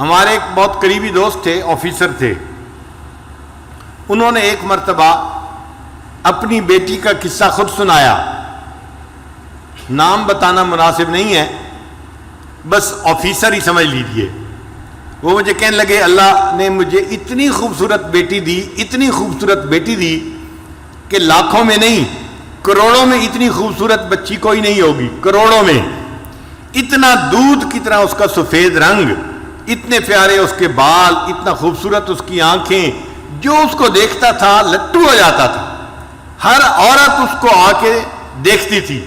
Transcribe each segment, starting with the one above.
ہمارے ایک بہت قریبی دوست تھے، آفیسر تھے. انہوں نے ایک مرتبہ اپنی بیٹی کا قصہ خود سنایا. نام بتانا مناسب نہیں ہے، بس آفیسر ہی سمجھ لیجئے. وہ مجھے کہنے لگے اللہ نے مجھے اتنی خوبصورت بیٹی دی، اتنی خوبصورت بیٹی دی کہ لاکھوں میں نہیں کروڑوں میں اتنی خوبصورت بچی کوئی نہیں ہوگی. کروڑوں میں. اتنا دودھ کی طرح اس کا سفید رنگ، اتنے پیارے اس کے بال، اتنا خوبصورت اس کی آنکھیں، جو اس کو دیکھتا تھا لٹو ہو جاتا تھا. ہر عورت اس کو آ کے دیکھتی تھی.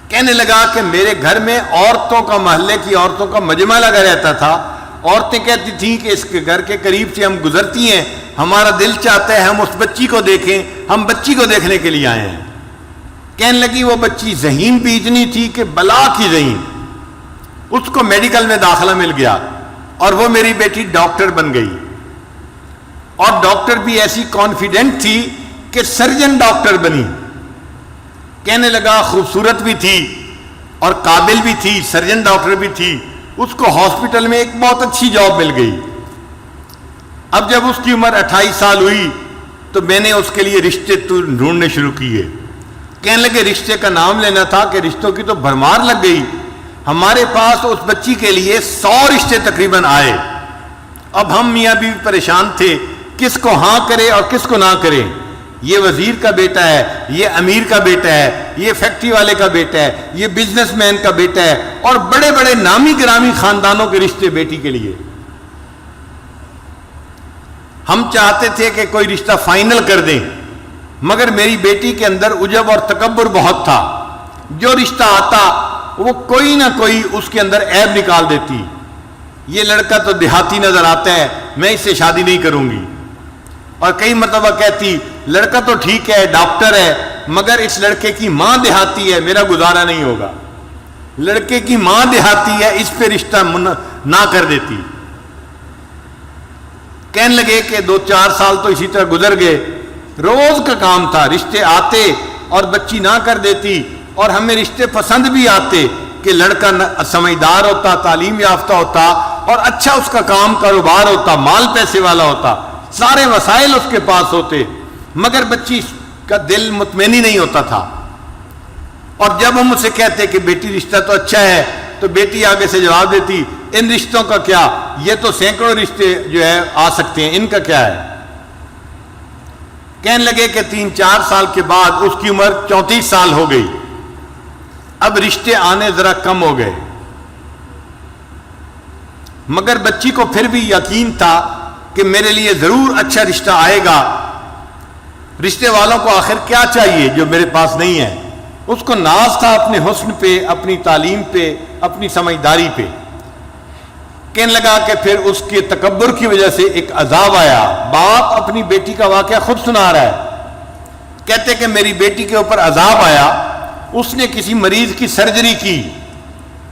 کہنے لگا کہ میرے گھر میں عورتوں کا، محلے کی عورتوں کا مجمع لگا رہتا تھا. عورتیں کہتی تھیں کہ اس کے گھر کے قریب سے ہم گزرتی ہیں، ہمارا دل چاہتا ہے ہم اس بچی کو دیکھیں، ہم بچی کو دیکھنے کے لیے آئے ہیں. کہنے لگی وہ بچی ذہین بھی اتنی تھی کہ بلا کی ذہین. اس کو میڈیکل میں داخلہ مل گیا اور وہ میری بیٹی ڈاکٹر بن گئی. اور ڈاکٹر بھی ایسی کانفیڈنٹ تھی کہ سرجن ڈاکٹر بنی. کہنے لگا خوبصورت بھی تھی اور قابل بھی تھی، سرجن ڈاکٹر بھی تھی. اس کو ہاسپٹل میں ایک بہت اچھی جاب مل گئی. اب جب اس کی عمر 28 سال ہوئی تو میں نے اس کے لیے رشتے ڈھونڈنے شروع کیے. کہنے لگے رشتے کا نام لینا تھا کہ رشتوں کی تو بھرمار لگ گئی. ہمارے پاس اس بچی کے لیے 100 رشتے تقریباً آئے. اب ہم میاں بیوی پریشان تھے کس کو ہاں کرے اور کس کو نہ کرے. یہ وزیر کا بیٹا ہے، یہ امیر کا بیٹا ہے، یہ فیکٹری والے کا بیٹا ہے، یہ بزنس مین کا بیٹا ہے، اور بڑے بڑے نامی گرامی خاندانوں کے رشتے بیٹی کے لیے. ہم چاہتے تھے کہ کوئی رشتہ فائنل کر دیں، مگر میری بیٹی کے اندر عجب اور تکبر بہت تھا. جو رشتہ آتا وہ کوئی نہ کوئی اس کے اندر عیب نکال دیتی. یہ لڑکا تو دیہاتی نظر آتا ہے، میں اس سے شادی نہیں کروں گی. اور کئی مرتبہ کہتی لڑکا تو ٹھیک ہے، ڈاکٹر ہے، مگر اس لڑکے کی ماں دیہاتی ہے، میرا گزارا نہیں ہوگا. لڑکے کی ماں دیہاتی ہے، اس پہ رشتہ نہ کر دیتی. کہنے لگے کہ 2-4 سال تو اسی طرح گزر گئے. روز کا کام تھا، رشتے آتے اور بچی نہ کر دیتی. اور ہمیں رشتے پسند بھی آتے کہ لڑکا سمجھدار ہوتا، تعلیم یافتہ ہوتا، اور اچھا اس کا کام کاروبار ہوتا، مال پیسے والا ہوتا، سارے وسائل اس کے پاس ہوتے، مگر بچی کا دل مطمئن ہی نہیں ہوتا تھا. اور جب ہم اسے کہتے کہ بیٹی رشتہ تو اچھا ہے، تو بیٹی آگے سے جواب دیتی ان رشتوں کا کیا، یہ تو سینکڑوں رشتے جو ہے آ سکتے ہیں، ان کا کیا ہے. کہنے لگے کہ 3-4 سال کے بعد اس کی عمر 34 سال ہو گئی. اب رشتے آنے ذرا کم ہو گئے، مگر بچی کو پھر بھی یقین تھا کہ میرے لیے ضرور اچھا رشتہ آئے گا. رشتے والوں کو آخر کیا چاہیے جو میرے پاس نہیں ہے. اس کو ناز تھا اپنے حسن پہ، اپنی تعلیم پہ، اپنی سمجھداری پہ. کہنے لگا کہ پھر اس کے تکبر کی وجہ سے ایک عذاب آیا. باپ اپنی بیٹی کا واقعہ خود سنا رہا ہے. کہتے کہ میری بیٹی کے اوپر عذاب آیا. اس نے کسی مریض کی سرجری کی،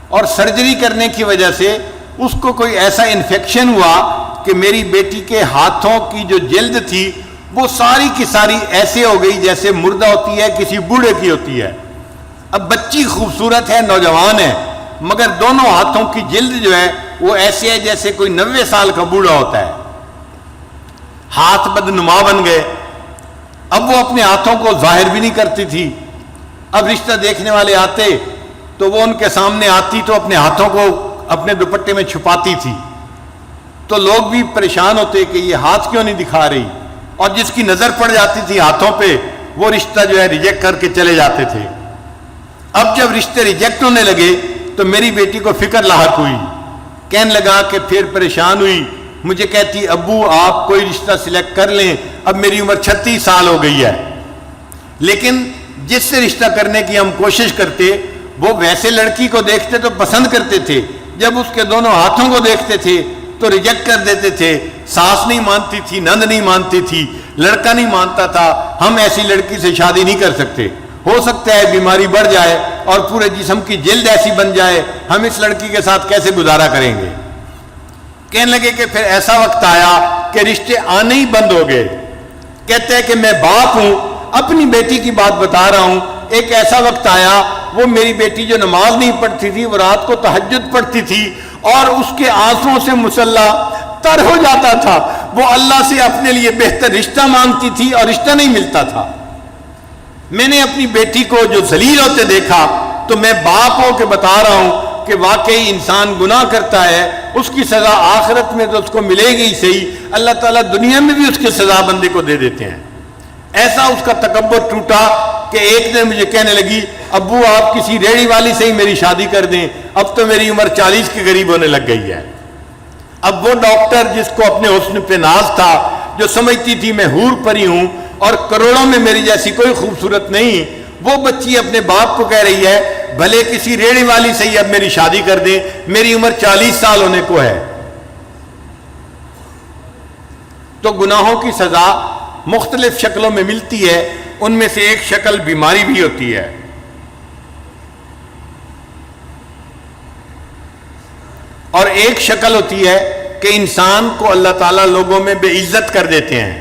اور سرجری کرنے کی وجہ سے اس کو کوئی ایسا انفیکشن ہوا کہ میری بیٹی کے ہاتھوں کی جو جلد تھی وہ ساری کی ساری ایسے ہو گئی جیسے مردہ ہوتی ہے، کسی بوڑھے کی ہوتی ہے. اب بچی خوبصورت ہے، نوجوان ہے، مگر دونوں ہاتھوں کی جلد جو ہے وہ ایسے ہے جیسے کوئی 90 سال کا بوڑھا ہوتا ہے. ہاتھ بدنما بن گئے. اب وہ اپنے ہاتھوں کو ظاہر بھی نہیں کرتی تھی. اب رشتہ دیکھنے والے آتے تو وہ ان کے سامنے آتی تو اپنے ہاتھوں کو اپنے دوپٹے میں چھپاتی تھی. تو لوگ بھی پریشان ہوتے کہ یہ ہاتھ کیوں نہیں دکھا رہی، اور جس کی نظر پڑ جاتی تھی ہاتھوں پہ وہ رشتہ جو ہے ریجیکٹ کر کے چلے جاتے تھے. اب جب رشتے ریجیکٹ ہونے لگے تو میری بیٹی کو فکر لاحق ہوئی. کہنے لگا کہ پھر پریشان ہوئی. مجھے کہتی ابو آپ کوئی رشتہ سلیکٹ کر لیں. اب میری عمر 36 سال ہو گئی ہے، لیکن جس سے رشتہ کرنے کی ہم کوشش کرتے وہ ویسے لڑکی کو دیکھتے تو پسند کرتے تھے، جب اس کے دونوں ہاتھوں کو دیکھتے تھے تو ریجیکٹ کر دیتے تھے. ساس نہیں مانتی تھی، نند نہیں مانتی تھی، لڑکا نہیں مانتا تھا. ہم ایسی لڑکی سے شادی نہیں کر سکتے، ہو سکتا ہے بیماری بڑھ جائے اور پورے جسم کی جلد ایسی بن جائے، ہم اس لڑکی کے ساتھ کیسے گزارا کریں گے. کہنے لگے کہ پھر ایسا وقت آیا کہ رشتے آنے ہی بند ہو گئے. کہتے ہیں کہ میں باپ ہوں، اپنی بیٹی کی بات بتا رہا ہوں. ایک ایسا وقت آیا، وہ میری بیٹی جو نماز نہیں پڑھتی تھی وہ رات کو تہجد پڑھتی تھی اور اس کے آنسوؤں سے مسلح تر ہو جاتا تھا. وہ اللہ سے اپنے لیے بہتر رشتہ مانگتی تھی اور رشتہ نہیں ملتا تھا. میں نے اپنی بیٹی کو جو ذلیل ہوتے دیکھا تو میں باپ ہو کے بتا رہا ہوں کہ واقعی انسان گناہ کرتا ہے، اس کی سزا آخرت میں تو اس کو ملے گی صحیح، اللہ تعالیٰ دنیا میں بھی اس کی سزا بندے کو دے دیتے ہیں. ایسا اس کا تکبر ٹوٹا کہ ایک دن مجھے کہنے لگی ابو آپ کسی ریڑھی والی سے ہی میری شادی کر دیں، اب تو میری عمر 40 کے قریب ہونے لگ گئی ہے. اب وہ ڈاکٹر جس کو اپنے حسن پہ ناز تھا، جو سمجھتی تھی میں حور پری ہوں اور کروڑوں میں میری جیسی کوئی خوبصورت نہیں، وہ بچی اپنے باپ کو کہہ رہی ہے بھلے کسی ریڑھی والی سے ہی اب میری شادی کر دیں، میری عمر 40 سال ہونے کو ہے. تو گناہوں کی سزا مختلف شکلوں میں ملتی ہے، ان میں سے ایک شکل بیماری بھی ہوتی ہے. اور ایک شکل ہوتی ہے کہ انسان کو اللہ تعالیٰ لوگوں میں بے عزت کر دیتے ہیں.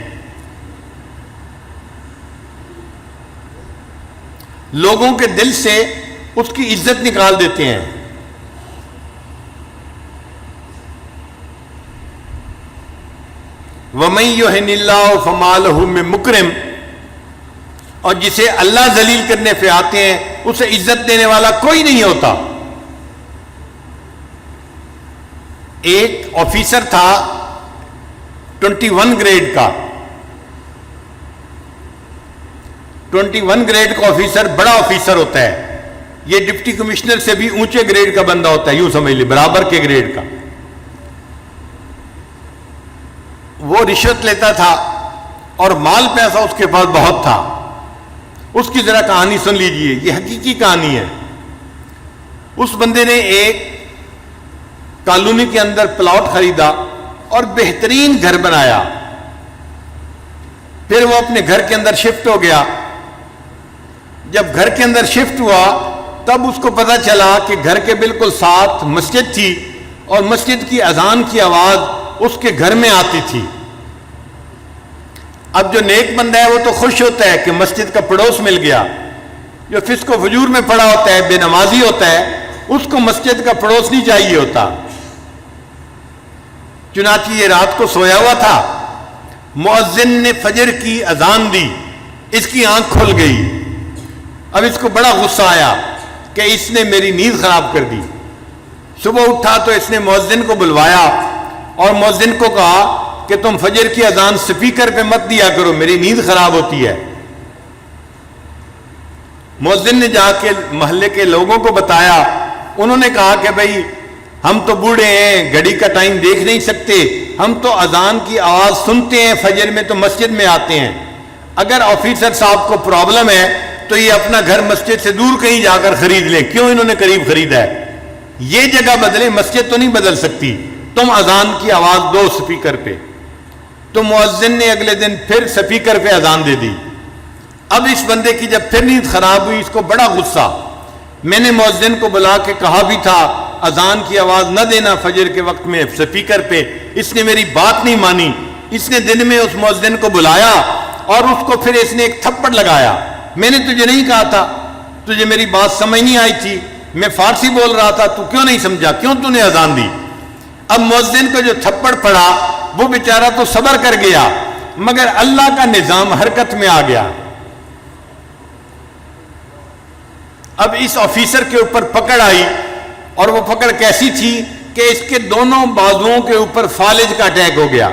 لوگوں کے دل سے اس کی عزت نکال دیتے ہیں. وَمَن يُهِنِ اللَّهُ فَمَا لَهُ مِن مُكْرِمٍ، اور جسے اللہ ذلیل کرنے پہ آتے ہیں اسے عزت دینے والا کوئی نہیں ہوتا. ایک آفیسر تھا 21 گریڈ کا. 21 گریڈ کا آفیسر بڑا آفیسر ہوتا ہے. یہ ڈپٹی کمشنر سے بھی اونچے گریڈ کا بندہ ہوتا ہے، یوں سمجھ لیں برابر کے گریڈ کا. وہ رشوت لیتا تھا اور مال پیسہ اس کے پاس بہت تھا. اس کی ذرا کہانی سن لیجئے، یہ حقیقی کہانی ہے. اس بندے نے ایک کالونی کے اندر پلاٹ خریدا اور بہترین گھر بنایا. پھر وہ اپنے گھر کے اندر شفٹ ہو گیا. جب گھر کے اندر شفٹ ہوا تب اس کو پتہ چلا کہ گھر کے بالکل ساتھ مسجد تھی اور مسجد کی اذان کی آواز اس کے گھر میں آتی تھی. اب جو نیک بندہ ہے وہ تو خوش ہوتا ہے کہ مسجد کا پڑوس مل گیا. جو فسق و فجور میں پڑا ہوتا ہے، بے نمازی ہوتا ہے، اس کو مسجد کا پڑوس نہیں چاہیے ہوتا. چنانچہ یہ رات کو سویا ہوا تھا، مؤذن نے فجر کی اذان دی، اس کی آنکھ کھل گئی. اب اس کو بڑا غصہ آیا کہ اس نے میری نیند خراب کر دی. صبح اٹھا تو اس نے مؤذن کو بلوایا اور مؤذن کو کہا کہ تم فجر کی اذان سپیکر پہ مت دیا کرو، میری نیند خراب ہوتی ہے. مؤذن نے جا کے محلے کے لوگوں کو بتایا. انہوں نے کہا کہ بھائی ہم تو بوڑھے ہیں، گھڑی کا ٹائم دیکھ نہیں سکتے، ہم تو اذان کی آواز سنتے ہیں فجر میں تو مسجد میں آتے ہیں. اگر آفیسر صاحب کو پرابلم ہے تو یہ اپنا گھر مسجد سے دور کہیں جا کر خرید لیں، کیوں انہوں نے قریب خریدا ہے؟ یہ جگہ بدلیں، مسجد تو نہیں بدل سکتی. تم اذان کی آواز دو سپیکر پہ. تو مؤذن نے اگلے دن پھر سپیکر پہ اذان دے دی. اب اس بندے کی جب پھر نیند خراب ہوئی، اس کو بڑا غصہ. میں نے مؤذن کو بلا کے کہا بھی تھا اذان کی آواز نہ دینا فجر کے وقت میں سپیکر پہ، اس نے میری بات نہیں مانی. اس نے دن میں اس مؤذن کو بلایا اور اس کو پھر اس نے ایک تھپڑ لگایا. میں نے تجھے نہیں کہا تھا؟ تجھے میری بات سمجھ نہیں آئی تھی؟ میں فارسی بول رہا تھا، تو کیوں نہیں سمجھا؟ کیوں تو نے اذان دی؟ اب مؤذن کو جو تھپڑ پڑا وہ بیچارہ تو صبر کر گیا، مگر اللہ کا نظام حرکت میں آ گیا. اب اس آفیسر کے اوپر پکڑ آئی، اور وہ پکڑ کیسی تھی کہ اس کے دونوں بازوؤں کے اوپر فالج کا اٹیک ہو گیا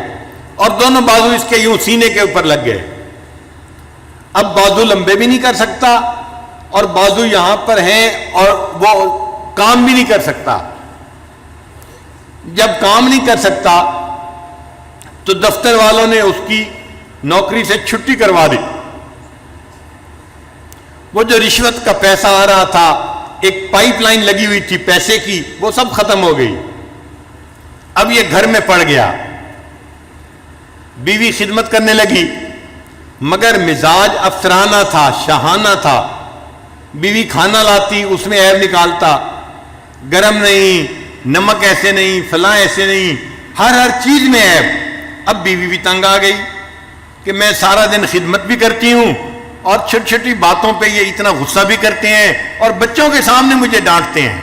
اور دونوں بازو اس کے یوں سینے کے اوپر لگ گئے. اب بازو لمبے بھی نہیں کر سکتا اور بازو یہاں پر ہیں اور وہ کام بھی نہیں کر سکتا. جب کام نہیں کر سکتا تو دفتر والوں نے اس کی نوکری سے چھٹی کروا دی. وہ جو رشوت کا پیسہ آ رہا تھا، ایک پائپ لائن لگی ہوئی تھی پیسے کی، وہ سب ختم ہو گئی. اب یہ گھر میں پڑ گیا. بیوی خدمت کرنے لگی مگر مزاج افسرانہ تھا، شاہانہ تھا. بیوی کھانا لاتی، اس میں عیب نکالتا، گرم نہیں، نمک ایسے نہیں، فلاں ایسے نہیں، ہر چیز میں عیب. اب بیوی بھی تنگ آ گئی کہ میں سارا دن خدمت بھی کرتی ہوں اور چھوٹی چھوٹی باتوں پہ یہ اتنا غصہ بھی کرتے ہیں اور بچوں کے سامنے مجھے ڈانٹتے ہیں.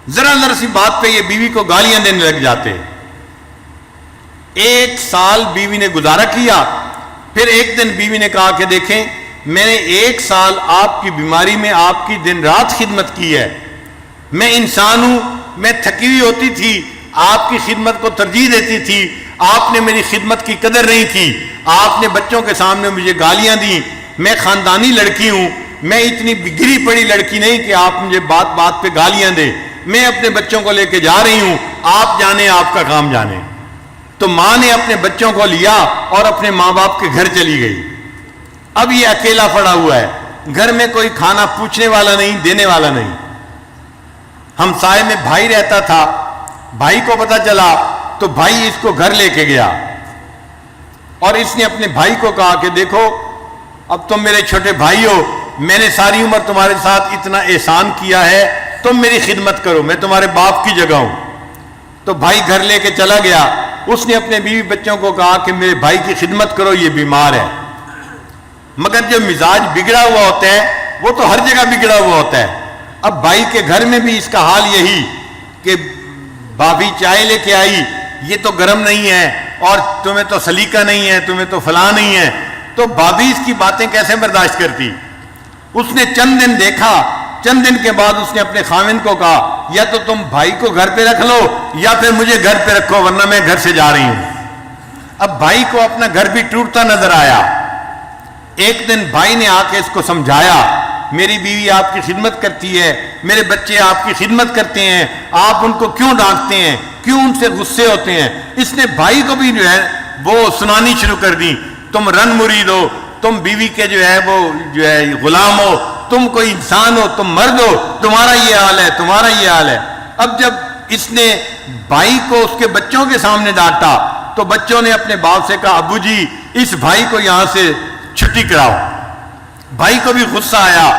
ذرا ذرا سی بات پہ یہ بیوی کو گالیاں دینے لگ جاتے. 1 سال بیوی نے گزارا کیا. پھر ایک دن بیوی نے کہا کہ دیکھیں میں نے 1 سال آپ کی بیماری میں آپ کی دن رات خدمت کی ہے. میں انسان ہوں, میں تھکی ہوئی ہوتی تھی, آپ کی خدمت کو ترجیح دیتی تھی, آپ نے میری خدمت کی قدر نہیں کی, آپ نے بچوں کے سامنے مجھے گالیاں دیں. میں خاندانی لڑکی ہوں, میں اتنی گری پڑی لڑکی نہیں کہ آپ مجھے بات بات پہ گالیاں دیں. میں اپنے بچوں کو لے کے جا رہی ہوں, آپ جانے, آپ کا کام جانے. تو ماں نے اپنے بچوں کو لیا اور اپنے ماں باپ کے گھر چلی گئی. اب یہ اکیلا پڑا ہوا ہے, گھر میں کوئی کھانا پوچھنے والا نہیں, دینے والا نہیں. ہمسائے میں بھائی رہتا تھا, بھائی کو پتا چلا تو بھائی اس کو گھر لے کے گیا اور اس نے اپنے بھائی کو کہا کہ دیکھو اب تم میرے چھوٹے بھائی ہو, میں نے ساری عمر تمہارے ساتھ اتنا احسان کیا ہے, تم میری خدمت کرو, میں تمہارے باپ کی جگہ ہوں. تو بھائی گھر لے کے چلا گیا. اس نے اپنے بیوی بچوں کو کہا کہ میرے بھائی کی خدمت کرو, یہ بیمار ہے. مگر جو مزاج بگڑا ہوا ہوتا ہے وہ تو ہر جگہ بگڑا ہوا ہوتا ہے. اب بھائی کے گھر میں بھی اس کا حال یہی کہ بھابھی چائے لے کے آئی, یہ تو گرم نہیں ہے, اور تمہیں تو سلیقہ نہیں ہے, تمہیں تو فلاں نہیں ہے. تو بھابھی اس کی باتیں کیسے برداشت کرتی. اس نے چند دن دیکھا, چند دن کے بعد اس نے اپنے خاوند کو کہا یا تو تم بھائی کو گھر پہ رکھ لو یا پھر مجھے گھر پہ رکھو, ورنہ میں گھر سے جا رہی ہوں. اب بھائی کو اپنا گھر بھی ٹوٹتا نظر آیا. ایک دن بھائی نے آ کے اس کو سمجھایا, میری بیوی آپ کی خدمت کرتی ہے, میرے بچے آپ کی خدمت کرتے ہیں, آپ ان کو کیوں ڈانٹتے ہیں, کیوں ان سے غصے ہوتے ہیں. اس نے بھائی کو بھی جو ہے وہ سنانی شروع کر دی, تم رن مرید ہو, تم بیوی کے جو ہے وہ جو ہے غلام ہو, تم کوئی انسان ہو, تم مرد ہو, تمہارا یہ حال ہے, تمہارا یہ حال ہے. اب جب اس نے بھائی کو اس کے بچوں کے سامنے ڈانٹا تو بچوں نے اپنے باپ سے کہا ابو جی اس بھائی کو یہاں سے چھٹی کراؤ. بھائی کو بھی غصہ آیا.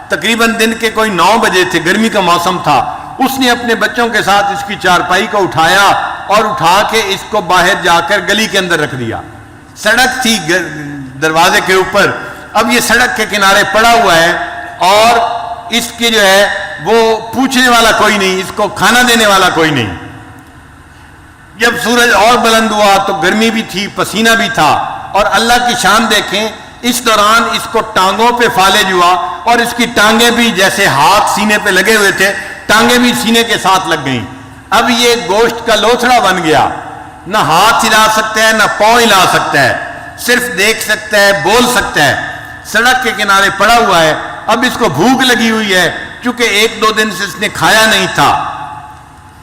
تقریباً دن کے کوئی 9 بجے تھے, گرمی کا موسم تھا. اس نے اپنے بچوں کے ساتھ اس کی چارپائی کو اٹھایا اور اٹھا کے اس کو باہر جا کر گلی کے اندر رکھ دیا. سڑک تھی دروازے کے اوپر. اب یہ سڑک کے کنارے پڑا ہوا ہے اور اس کی جو ہے وہ پوچھنے والا کوئی نہیں, اس کو کھانا دینے والا کوئی نہیں. جب سورج اور بلند ہوا تو گرمی بھی تھی, پسینہ بھی تھا, اور اللہ کی شان دیکھیں اس دوران اس کو ٹانگوں پہ فالج ہوا اور اس کی ٹانگیں بھی جیسے ہاتھ سینے پہ لگے ہوئے تھے, ٹانگیں بھی سینے کے ساتھ لگ گئیں. اب یہ گوشت کا لوتھڑا بن گیا, نہ ہاتھ ہلا سکتا ہے نہ پاؤں ہلا سکتا ہے, صرف دیکھ سکتا ہے, بول سکتا ہے. سڑک کے کنارے پڑا ہوا ہے. اب اس کو بھوک لگی ہوئی ہے چونکہ 1-2 دن سے اس نے کھایا نہیں تھا.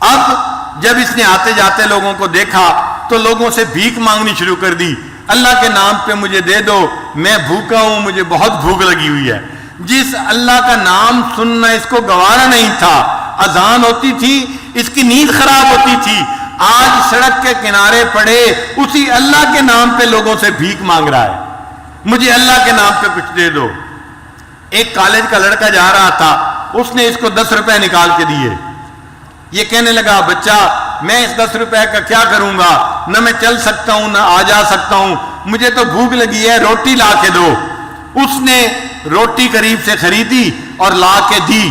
اب جب اس نے آتے جاتے لوگوں کو دیکھا تو لوگوں سے بھیک مانگنی شروع کر دی, اللہ کے نام پہ مجھے دے دو, میں بھوکا ہوں, مجھے بہت بھوک لگی ہوئی ہے. جس اللہ کا نام سننا اس کو گوارا نہیں تھا, اذان ہوتی تھی اس کی نیند خراب ہوتی تھی, آج سڑک کے کنارے پڑے اسی اللہ کے نام پہ لوگوں سے بھیک مانگ رہا ہے, مجھے اللہ کے نام پہ کچھ دے دو. ایک کالج کا لڑکا جا رہا تھا, اس نے اس کو 10 روپے نکال کے دیے. یہ کہنے لگا بچہ میں اس 10 روپے کا کیا کروں گا, نہ میں چل سکتا ہوں نہ آ جا سکتا ہوں, مجھے تو بھوک لگی ہے, روٹی لا کے دو. اس نے روٹی قریب سے خریدی اور لا کے دی.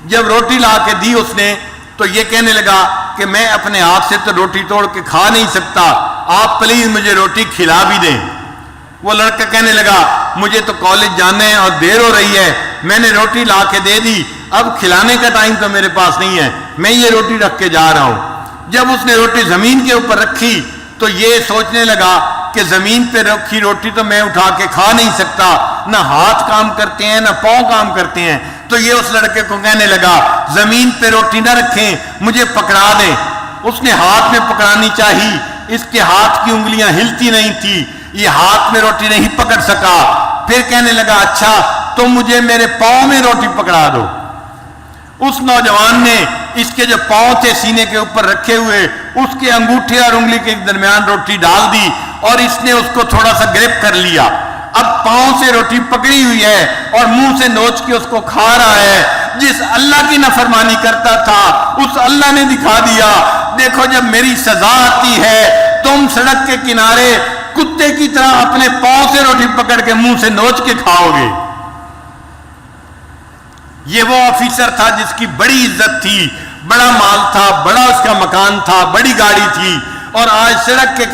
جب روٹی لا کے دی اس نے تو یہ کہنے لگا کہ میں اپنے ہاتھ سے تو روٹی توڑ کے کھا نہیں سکتا, آپ پلیز مجھے روٹی کھلا بھی دیں. وہ لڑکا کہنے لگا مجھے تو کالج جانا ہے اور دیر ہو رہی ہے, میں نے روٹی لا کے دے دی, اب کھلانے کا ٹائم تو میرے پاس نہیں ہے, میں یہ روٹی رکھ کے جا رہا ہوں. جب اس نے روٹی زمین کے اوپر رکھی تو یہ سوچنے لگا کہ زمین پہ رکھی روٹی تو میں اٹھا کے کھا نہیں سکتا, نہ ہاتھ کام کرتے ہیں نہ پاؤں کام کرتے ہیں. تو یہ اس لڑکے کو کہنے لگا زمین پہ روٹی نہ رکھیں, مجھے پکڑا دیں. اس نے ہاتھ میں پکڑانی چاہی, اس کے ہاتھ کی انگلیاں ہلتی نہیں تھی, یہ ہاتھ میں روٹی نہیں پکڑ سکا. پھر کہنے لگا اچھا تم مجھے میرے پاؤں میں روٹی پکڑا دو. اس نوجوان نے اس کے جو پاؤں تھے سینے کے اوپر رکھے ہوئے, اس کے انگوٹھے اور انگلی کے درمیان روٹی ڈال دی اور اس نے اس کو تھوڑا سا گرپ کر لیا. اب پاؤں سے روٹی پکڑی ہوئی ہے اور منہ سے نوچ کے اس کو کھا رہا ہے. جس اللہ کی نافرمانی کرتا تھا اس اللہ نے دکھا دیا, دیکھو جب میری سزا آتی ہے تم سڑک کے کنارے کتے کی طرح اپنے پاؤں سے روٹی پکڑ کے منہ سے نوچ کے کھاؤ گے. یہ وہ آفیسر تھا جس کی بڑی عزت تھی, بڑا مال تھا، بڑا اس کا مکان تھا، بڑی گاڑی تھی، اور آج سڑک کے